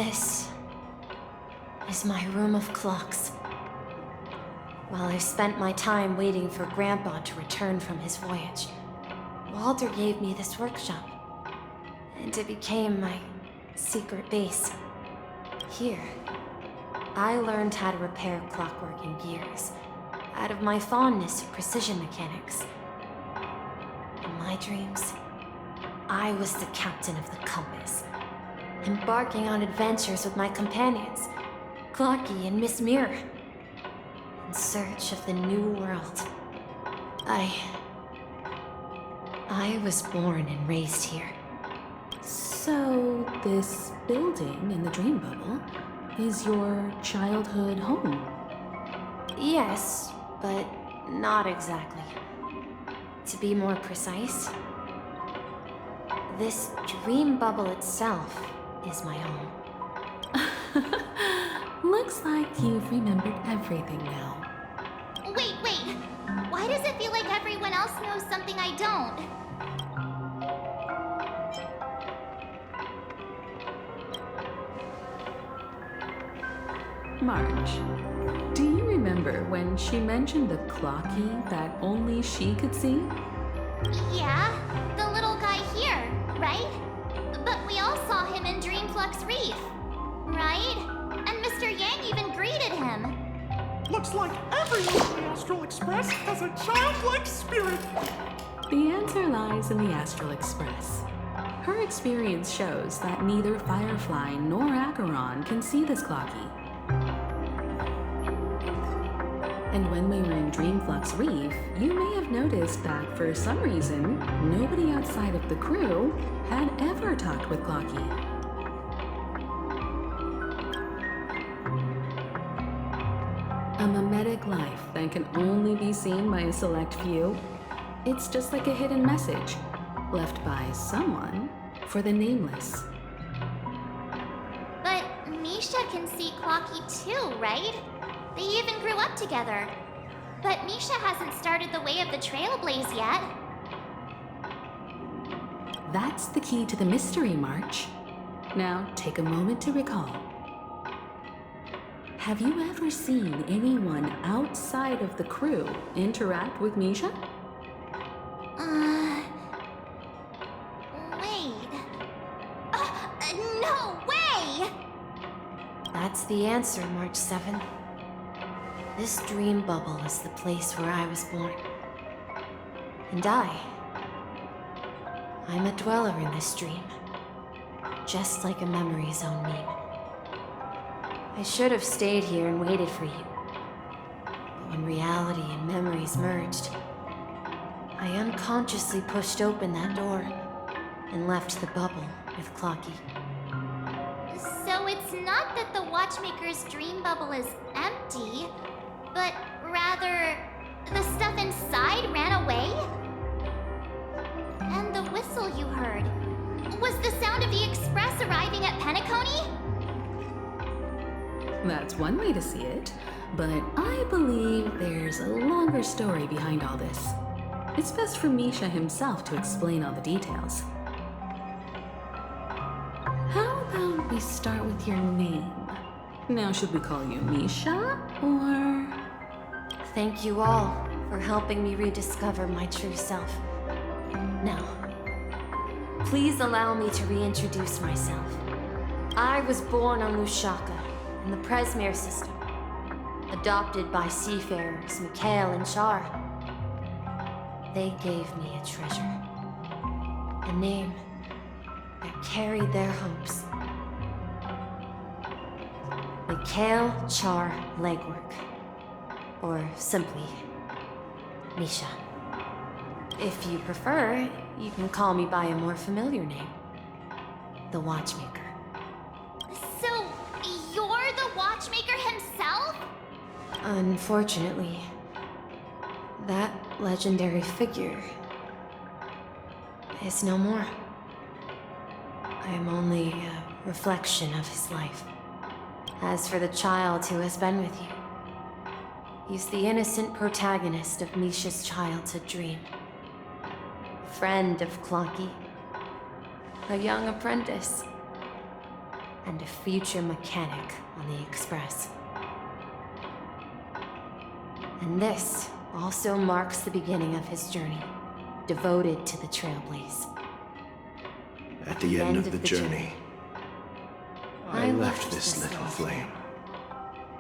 This is my room of clocks. While I spent my time waiting for Grandpa to return from his voyage, Walter gave me this workshop, and it became my secret base. Here, I learned how to repair clockwork and gears, out of my fondness of precision mechanics. In my dreams, I was the captain of the compass, embarking on adventures with my companions, Clocky and Miss Mirror, in search of the new world. I was born and raised here. So, this building in the dream bubble is your childhood home? Yes, but not exactly. To be more precise, this dream bubble itself is my home. Looks like you've remembered everything now. Wait. Why does it feel like everyone else knows something I don't? Marge, do you remember when she mentioned the clocky that only she could see? Yeah, the little guy here, right? But we all saw him in Dreamflux Reef, right? And Mr. Yang even greeted him. Looks like everyone in the Astral Express has a childlike spirit. The answer lies in the Astral Express. Her experience shows that neither Firefly nor Acheron can see this clocky. And when we were in Dreamflux Reef, you may have noticed that for some reason, nobody outside of the crew had ever talked with Clocky. A mimetic life that can only be seen by a select few. It's just like a hidden message, left by someone for the nameless. But Misha can see Clocky too, right? They even grew up together. But Misha hasn't started the way of the Trailblaze yet. That's the key to the mystery, March. Now, take a moment to recall. Have you ever seen anyone outside of the crew interact with Misha? Wait. No way! That's the answer, March 7th. This dream bubble is the place where I was born. And I'm a dweller in this dream. Just like a memory zone meme. I should have stayed here and waited for you. But when reality and memories merged, I unconsciously pushed open that door and left the bubble with Clocky. So it's not that the Watchmaker's dream bubble is empty, but rather the stuff inside ran away? And the whistle you heard was the sound of the express arriving at Penacony? That's one way to see it, but I believe there's a longer story behind all this. It's best for Misha himself to explain all the details. How about we start with your name? Now, should we call you Misha, or... Thank you all for helping me rediscover my true self. Now, please allow me to reintroduce myself. I was born on Lushaka, in the Presmere system, adopted by seafarers Mikhail and Char. They gave me a treasure, a name that carried their hopes. Mikhail Char Legwork, or simply Misha. If you prefer, you can call me by a more familiar name, the Watchmaker. So, you're the Watchmaker himself? Unfortunately, that legendary figure is no more. I am only a reflection of his life. As for the child who has been with you, he's the innocent protagonist of Misha's childhood dream. Friend of Clocky, a young apprentice. and a future mechanic on the Express. And this also marks the beginning of his journey, devoted to the Trailblaze. At the end of the journey, I left this little flame,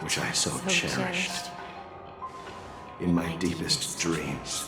which I so cherished, in my deepest dreams,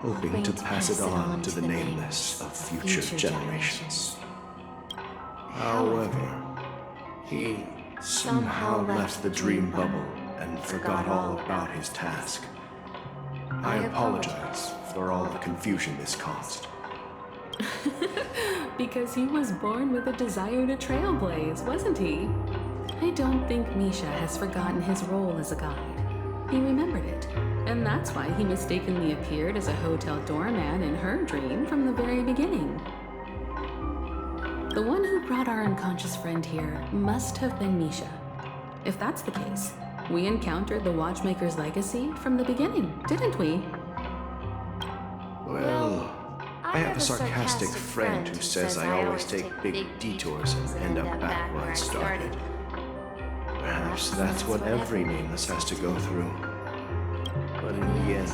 hoping to pass it on to the nameless of future generations. However, he somehow left the dream bubble and forgot all about his task. I apologize for all the confusion this caused. Because he was born with a desire to trailblaze, wasn't he? I don't think Misha has forgotten his role as a guide. He remembered it, and that's why he mistakenly appeared as a hotel doorman in her dream from the very beginning. The one who brought our unconscious friend here must have been Misha. If that's the case, we encountered the Watchmaker's legacy from the beginning, didn't we? Well, I have a sarcastic friend who says I always take big detours and end up back where I started. Perhaps that's what every nameless has to go through. But in the end,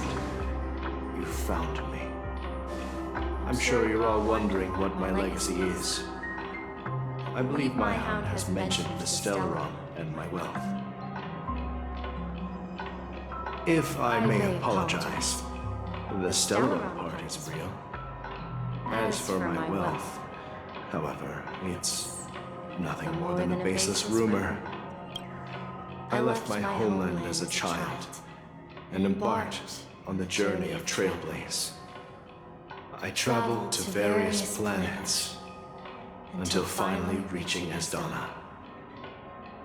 you found me. I'm sure you're all wondering what my legacy is. I believe my hound has mentioned the Stellaron and my wealth. If I may apologize, the Stellaron part is real. As for my wealth, however, it's nothing more than a baseless rumor. I left my homeland as a child and embarked on the journey of Trailblaze. I traveled to various planets until finally reaching Asdana,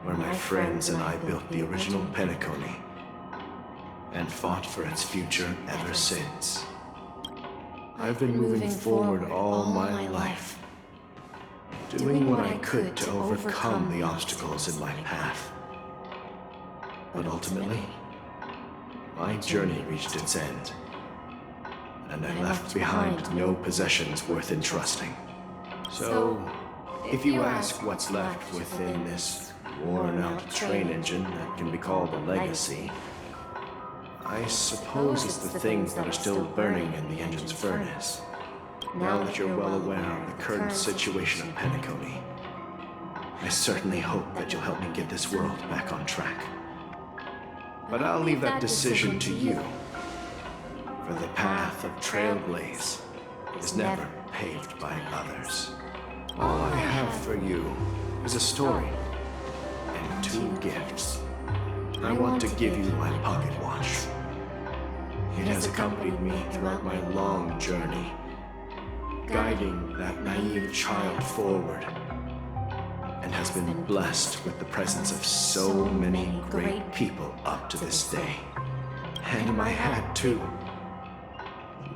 where my friends and I built the original Penacony and fought for its future ever since. I've been moving forward all my life, doing what I could to overcome the obstacles in my path. But ultimately, my journey reached its end, and I left behind no possessions worth entrusting. So, if you ask what's left within this worn-out train engine that can be called a legacy, I suppose it's the things that are still burning in the engine's furnace. Now that you're well aware of the current situation of Penacony, I certainly hope that you'll help me get this world back on track. But I'll leave that decision to you, for the path of Trailblaze is never paved by others. All I have for you is a story and 2 gifts. I want to give you my pocket watch. It has accompanied me throughout my long journey, guiding that naive child forward, and has been blessed with the presence of so many great people up to this day. And my hat, too.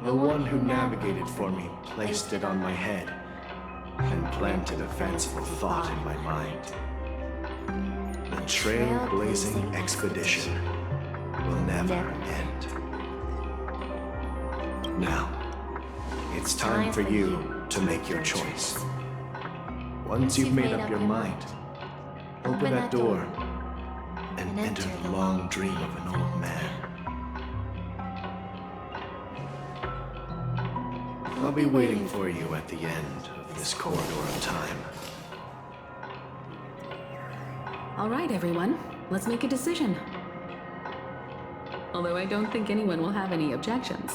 The one who navigated for me placed it on my head and planted a fanciful thought in my mind. The trailblazing expedition will never end. Now, it's time for you to make your choice. Once you've made up your mind, open that door and enter the long dream of an old man. I'll be waiting for you at the end of this corridor of time. All right, everyone, let's make a decision. Although I don't think anyone will have any objections.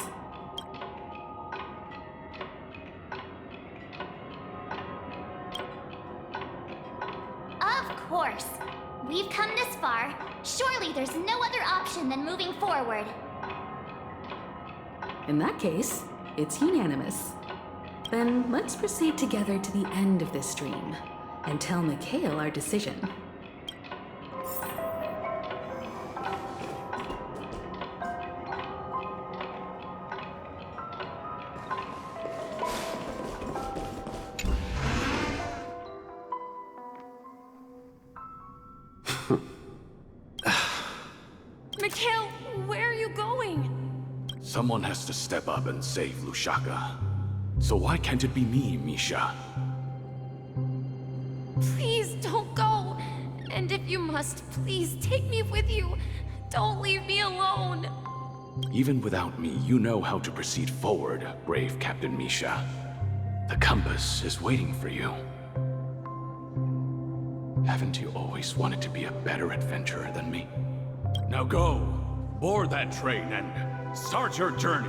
Of course. We've come this far. Surely there's no other option than moving forward. In that case, it's unanimous. Then let's proceed together to the end of this dream and tell Mikhail our decision. Mikhail, where are you going? Someone has to step up and save Lushaka. So why can't it be me, Misha? Please don't go. And if you must, please take me with you. Don't leave me alone. Even without me, you know how to proceed forward, brave Captain Misha. The compass is waiting for you. Haven't you always wanted to be a better adventurer than me? Now go, board that train and start your journey.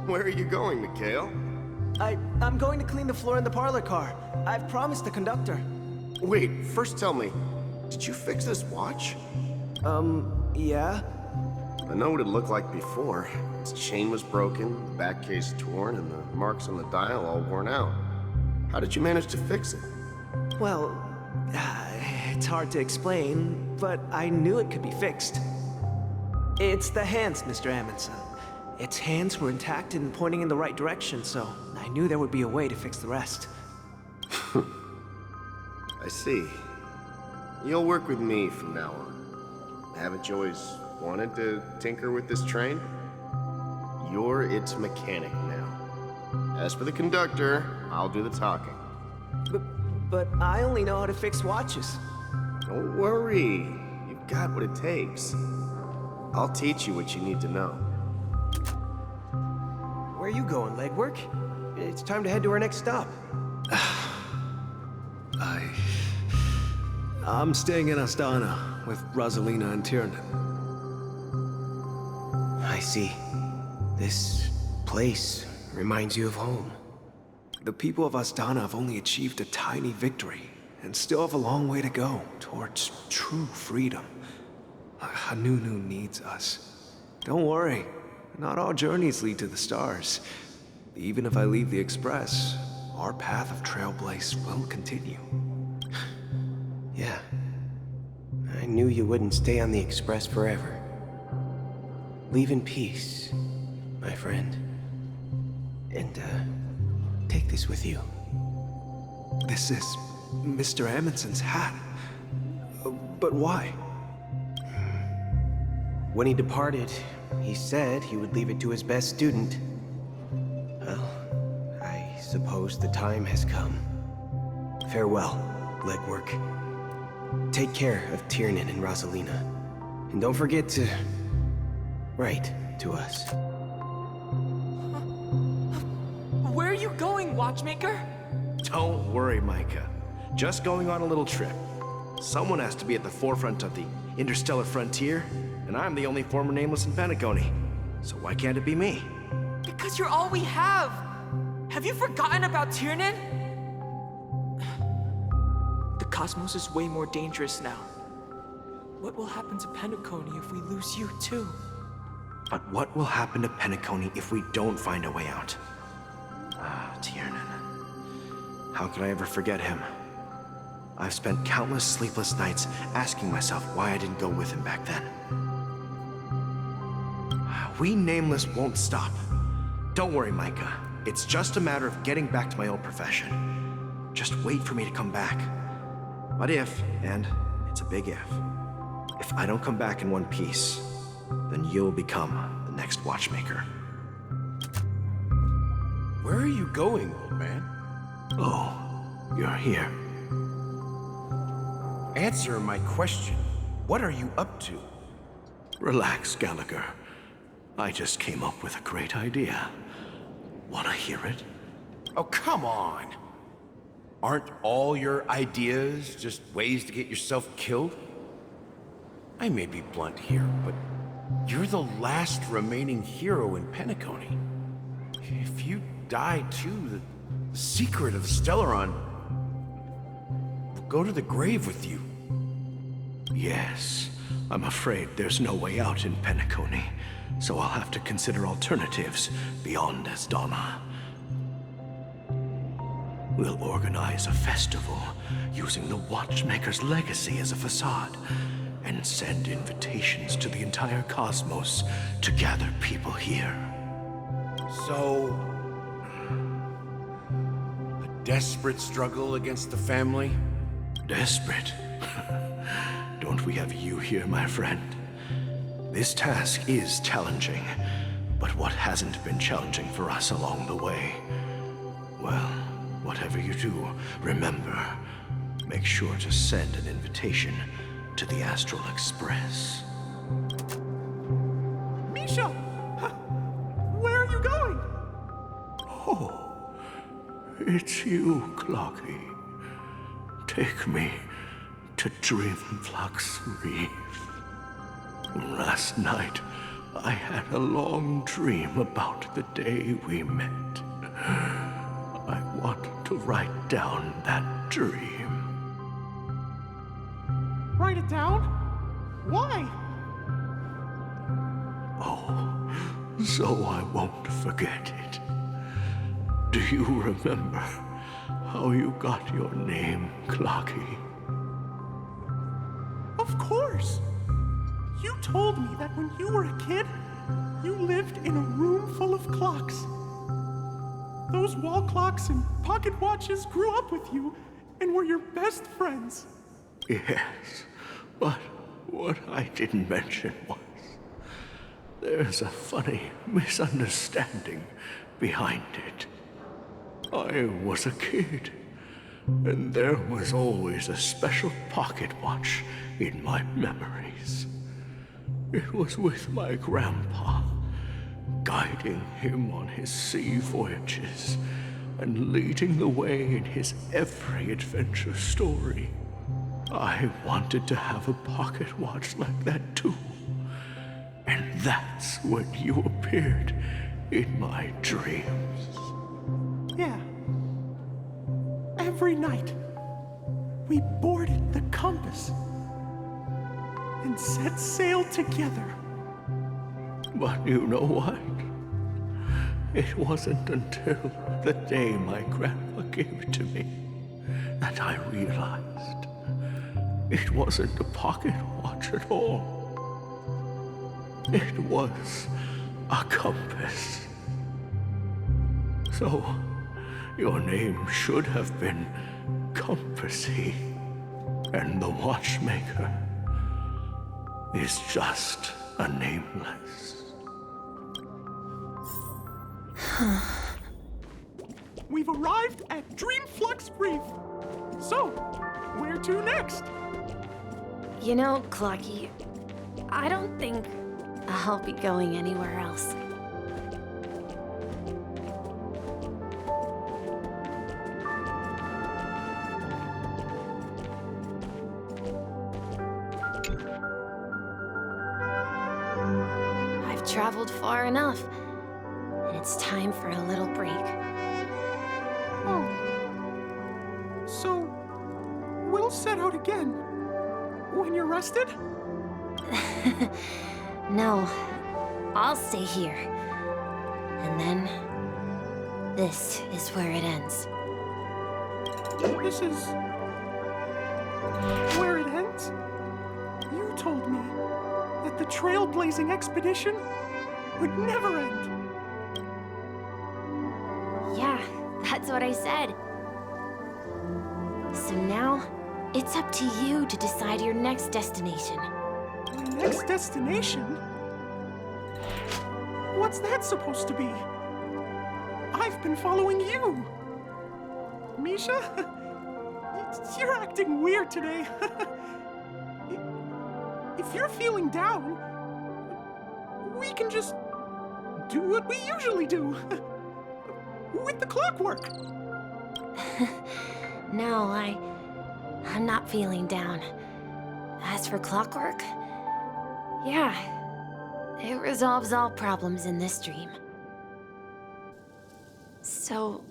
Where are you going, Mikhail? I'm going to clean the floor in the parlor car. I've promised the conductor. Wait, first tell me, did you fix this watch? Yeah? I know what it looked like before. Its chain was broken, the back case torn, and the marks on the dial all worn out. How did you manage to fix it? Well, it's hard to explain, but I knew it could be fixed. It's the hands, Mr. Amundsen. Its hands were intact and pointing in the right direction, so I knew there would be a way to fix the rest. I see. You'll work with me from now on. Haven't you always wanted to tinker with this train? You're its mechanic now. As for the conductor, I'll do the talking. But I only know how to fix watches. Don't worry. You've got what it takes. I'll teach you what you need to know. Where are you going, legwork? It's time to head to our next stop. I'm staying in Astana with Rosalina and Tiernan. I see. This place reminds you of home. The people of Astana have only achieved a tiny victory and still have a long way to go towards true freedom. Hanunu needs us. Don't worry, not all journeys lead to the stars. Even if I leave the Express, our path of Trailblaze will continue. Yeah. I knew you wouldn't stay on the Express forever. Leave in peace, my friend. And, take this with you. This is Mr. Amundsen's hat. But why? When he departed, he said he would leave it to his best student. Well, I suppose the time has come. Farewell, legwork. Take care of Tiernan and Rosalina. And don't forget to write to us. Where are you going, watchmaker? Don't worry, Micah. Just going on a little trip. Someone has to be at the forefront of the interstellar frontier, and I'm the only former nameless in Penacony. So why can't it be me? Because you're all we have. Have you forgotten about Tiernan? The cosmos is way more dangerous now. What will happen to Penacony if we lose you too? But what will happen to Penacony if we don't find a way out? Ah, Tiernan. How could I ever forget him? I've spent countless sleepless nights asking myself why I didn't go with him back then. We Nameless won't stop. Don't worry, Micah. It's just a matter of getting back to my old profession. Just wait for me to come back. But if, and it's a big if I don't come back in one piece, then you'll become the next watchmaker. Where are you going, old man? Oh, you're here. Answer my question. What are you up to? Relax, Gallagher. I just came up with a great idea. Wanna hear it? Oh, come on. Aren't all your ideas just ways to get yourself killed? I may be blunt here, but you're the last remaining hero in Penacony. If you die too, the secret of Stellaron will go to the grave with you. Yes, I'm afraid there's no way out in Penacony, so I'll have to consider alternatives beyond Astana. We'll organize a festival using the Watchmaker's legacy as a facade and send invitations to the entire cosmos to gather people here. So, a desperate struggle against the family? Desperate? Don't we have you here, my friend? This task is challenging, but what hasn't been challenging for us along the way? Well, whatever you do, remember, make sure to send an invitation to the Astral Express. Misha! Where are you going? Oh, it's you, Clocky. Take me to Dreamflux Reef. Last night, I had a long dream about the day we met. I want to write down that dream. Write it down? Why? Oh, so I won't forget it. Do you remember how you got your name, Clocky? Of course! You told me that when you were a kid, you lived in a room full of clocks. Those wall clocks and pocket watches grew up with you and were your best friends. Yes, but what I didn't mention was there's a funny misunderstanding behind it. I was a kid, and there was always a special pocket watch in my memories. It was with my grandpa, guiding him on his sea voyages and leading the way in his every adventure story. I wanted to have a pocket watch like that too. And that's when you appeared in my dreams. Yeah. Every night, we boarded the compass and set sail together. But you know what? It wasn't until the day my grandpa gave it to me that I realized it wasn't a pocket watch at all. It was a compass. So, your name should have been Compassy, and the watchmaker is just a nameless. We've arrived at Dreamflux Reef. So, where to next? You know, Clocky, I don't think I'll be going anywhere else. I've traveled far enough, and it's time for a little break. Oh. So, we'll set out again when you're rested? No, I'll stay here. And then, this is where it ends. This is where it ends? You told me that the trailblazing expedition would never end. Yeah, that's what I said. So now, it's up to you to decide your next destination. My next destination? What's that supposed to be? I've been following you. Misha? You're acting weird today. If you're feeling down, we can just do what we usually do. With the clockwork. No, I'm not feeling down. As for clockwork, yeah, it resolves all problems in this dream. So,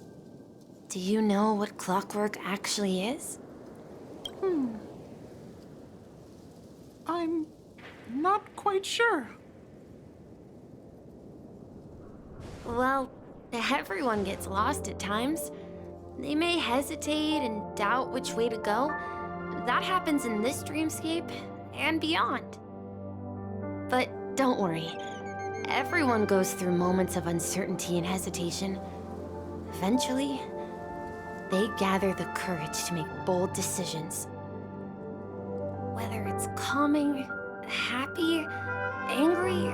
do you know what clockwork actually is? I'm not quite sure. Well, everyone gets lost at times. They may hesitate and doubt which way to go. That happens in this dreamscape and beyond. But don't worry. Everyone goes through moments of uncertainty and hesitation. Eventually, they gather the courage to make bold decisions. Whether it's calming, happy, angry,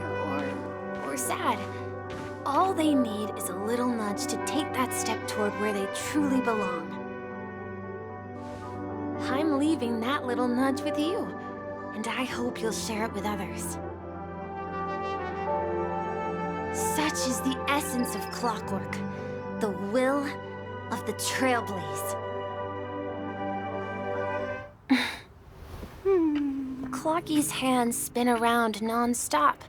or sad. All they need is a little nudge to take that step toward where they truly belong. I'm leaving that little nudge with you, and I hope you'll share it with others. Such is the essence of clockwork, the will of the Trailblaze. Clocky's hands spin around non-stop,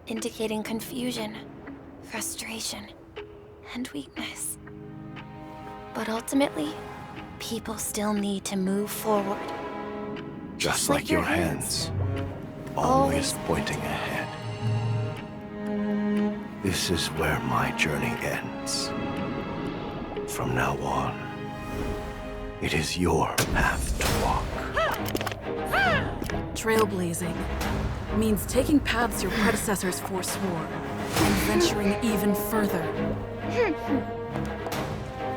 indicating confusion, frustration, and weakness. But ultimately, people still need to move forward. Just like your hands, always pointing ahead. This is where my journey ends. From now on, it is your path to walk. Trailblazing means taking paths your predecessors forswore and venturing even further.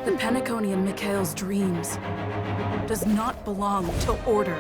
The Penacony in Mikhail's dreams does not belong to Order.